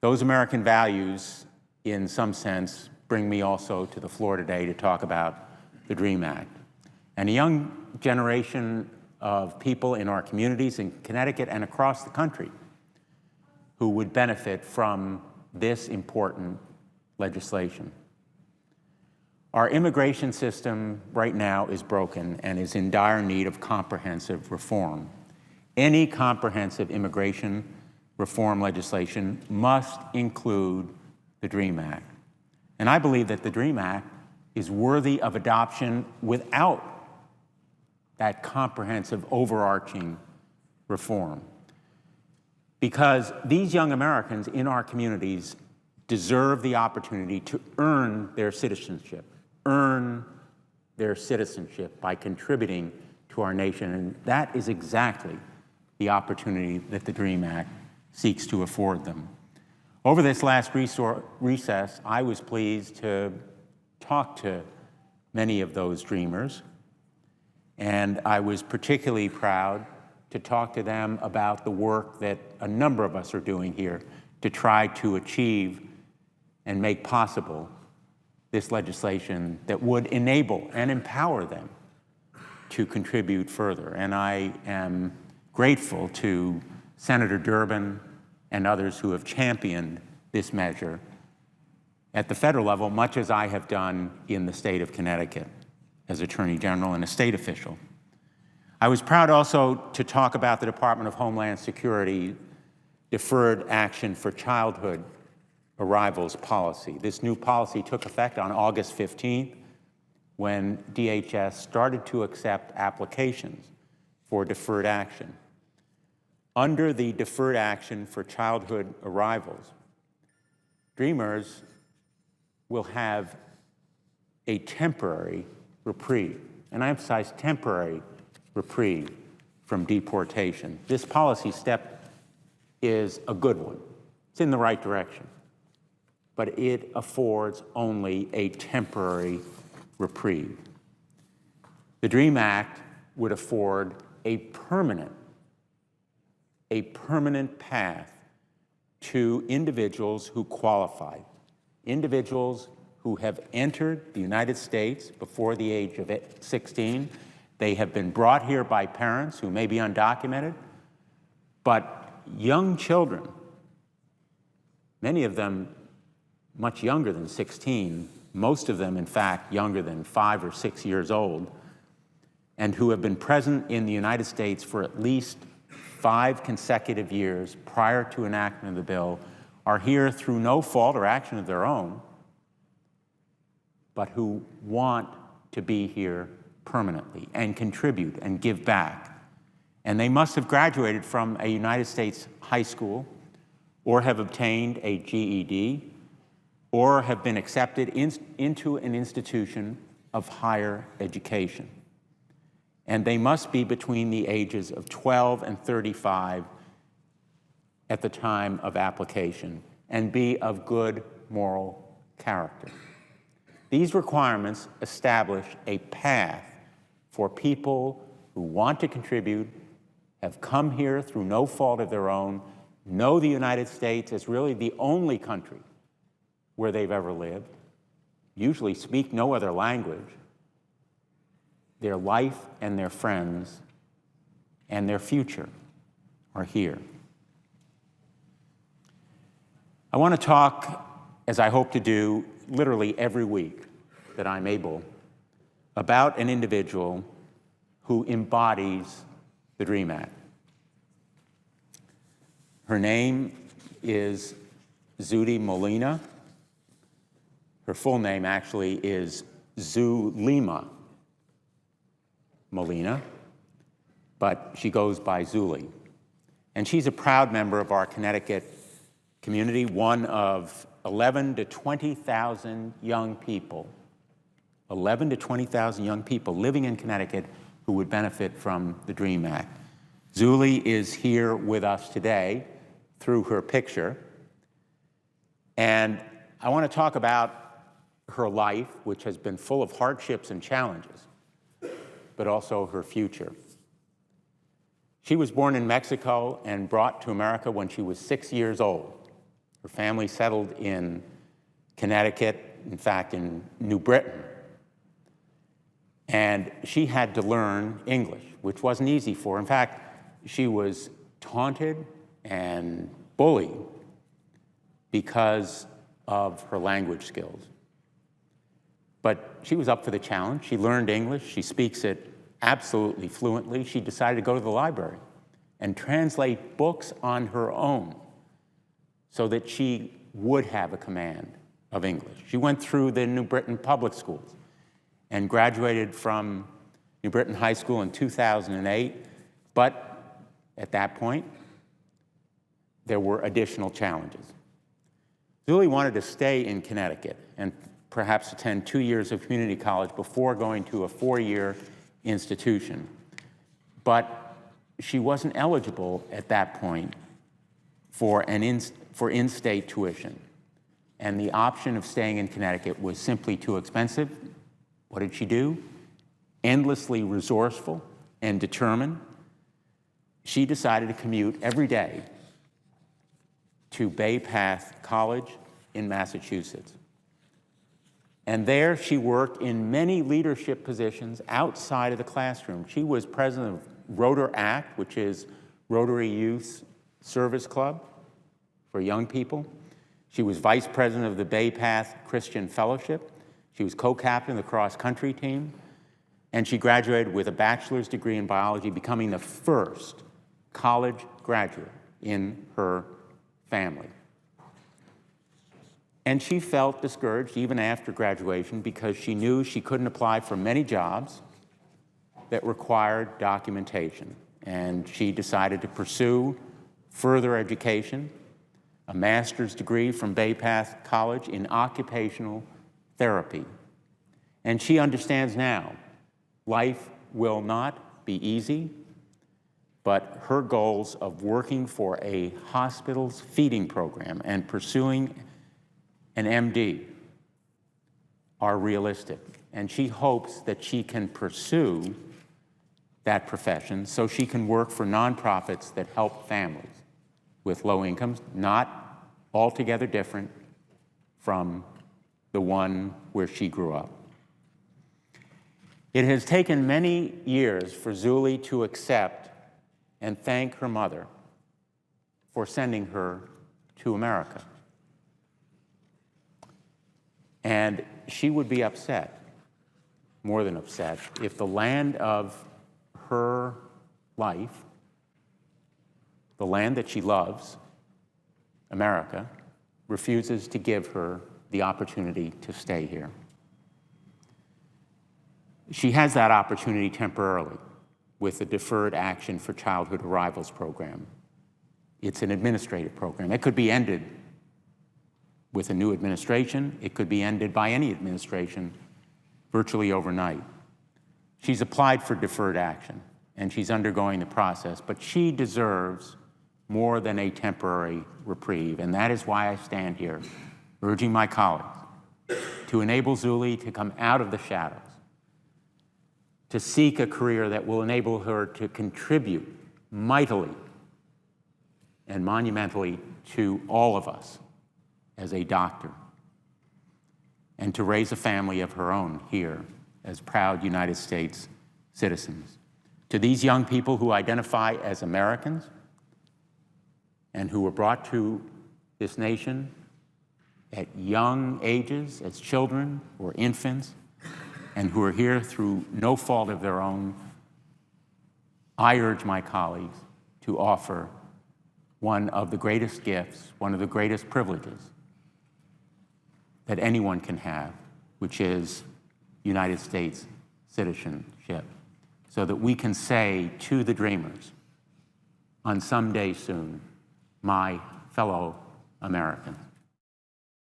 Those American values, in some sense, bring me also to the floor today to talk about the DREAM Act. And a young generation of people in our communities in Connecticut and across the country who would benefit from this important legislation. Our immigration system right now is broken and is in dire need of comprehensive reform. Any comprehensive immigration reform legislation must include the DREAM Act. And I believe that the DREAM Act is worthy of adoption without that comprehensive overarching reform. Because these young Americans in our communities deserve the opportunity to earn their citizenship by contributing to our nation. And that is exactly the opportunity that the DREAM Act seeks to afford them. Over this last recess, I was pleased to talk to many of those dreamers, and I was particularly proud to talk to them about the work that a number of us are doing here to try to achieve and make possible this legislation that would enable and empower them to contribute further. And I am grateful to Senator Durbin and others who have championed this measure at the federal level, much as I have done in the state of Connecticut as Attorney General and a state official. I was proud also to talk about the Department of Homeland Security Deferred Action for Childhood Arrivals policy. This new policy took effect on August 15th when DHS started to accept applications for deferred action. Under the deferred action for childhood arrivals, dreamers will have a temporary reprieve, and I emphasize temporary reprieve from deportation. This policy step is a good one. It's in the right direction, but it affords only a temporary reprieve. The DREAM Act would afford a permanent path to individuals who qualify, individuals who have entered the United States before the age of 16. They have been brought here by parents who may be undocumented, but young children, many of them much younger than 16, most of them, in fact, younger than 5 or 6 years old, and who have been present in the United States for at least 5 consecutive years prior to enactment of the bill, are here through no fault or action of their own, but who want to be here permanently and contribute and give back. And they must have graduated from a United States high school or have obtained a GED or have been accepted into an institution of higher education. And they must be between the ages of 12 and 35 at the time of application and be of good moral character. These requirements establish a path for people who want to contribute, have come here through no fault of their own, know the United States as really the only country where they've ever lived, usually speak no other language. Their life and their friends and their future are here. I want to talk, as I hope to do literally every week that I'm able, about an individual who embodies the DREAM Act. Her name is Zudy Molina. Her full name actually is Zulema Molina, but she goes by Zuli. And she's a proud member of our Connecticut community, one of 11 to 20,000 young people, 11 to 20,000 young people living in Connecticut who would benefit from the DREAM Act. Zuli is here with us today through her picture. And I want to talk about her life, which has been full of hardships and challenges, but also her future. She was born in Mexico and brought to America when she was 6 years old. Her family settled in Connecticut, in fact, in New Britain. And she had to learn English, which wasn't easy for her. In fact, she was taunted and bullied because of her language skills. But she was up for the challenge. She learned English. She speaks it absolutely fluently. She decided to go to the library and translate books on her own so that she would have a command of English. She went through the New Britain public schools and graduated from New Britain High School in 2008. But at that point, there were additional challenges. Julie wanted to stay in Connecticut and perhaps attend 2 years of community college before going to a 4-year institution. But she wasn't eligible at that point for in-state tuition. And the option of staying in Connecticut was simply too expensive. What did she do? Endlessly resourceful and determined, she decided to commute every day to Bay Path College in Massachusetts. And there she worked in many leadership positions outside of the classroom. She was president of Rotaract, which is Rotary Youth Service Club for young people. She was vice president of the Bay Path Christian Fellowship. She was co-captain of the cross-country team. And she graduated with a bachelor's degree in biology, becoming the first college graduate in her family. And she felt discouraged even after graduation because she knew she couldn't apply for many jobs that required documentation. And she decided to pursue further education, a master's degree from Bay Path College in occupational therapy. And she understands now life will not be easy, but her goals of working for a hospital's feeding program and pursuing an MD are realistic. And she hopes that she can pursue that profession so she can work for nonprofits that help families with low incomes, not altogether different from the one where she grew up. It has taken many years for Julie to accept and thank her mother for sending her to America. And she would be upset, more than upset, if the land of her life, the land that she loves, America, refuses to give her the opportunity to stay here. She has that opportunity temporarily with the Deferred Action for Childhood Arrivals program. It's an administrative program. It could be ended with a new administration. It could be ended by any administration virtually overnight. She's applied for deferred action, and she's undergoing the process, but she deserves more than a temporary reprieve, and that is why I stand here, urging my colleagues to enable Julie to come out of the shadows, to seek a career that will enable her to contribute mightily and monumentally to all of us as a doctor, and to raise a family of her own here as proud United States citizens. To these young people who identify as Americans and who were brought to this nation at young ages, as children or infants, and who are here through no fault of their own, I urge my colleagues to offer one of the greatest gifts, one of the greatest privileges that anyone can have, which is United States citizenship, so that we can say to the dreamers, on some day soon, my fellow Americans.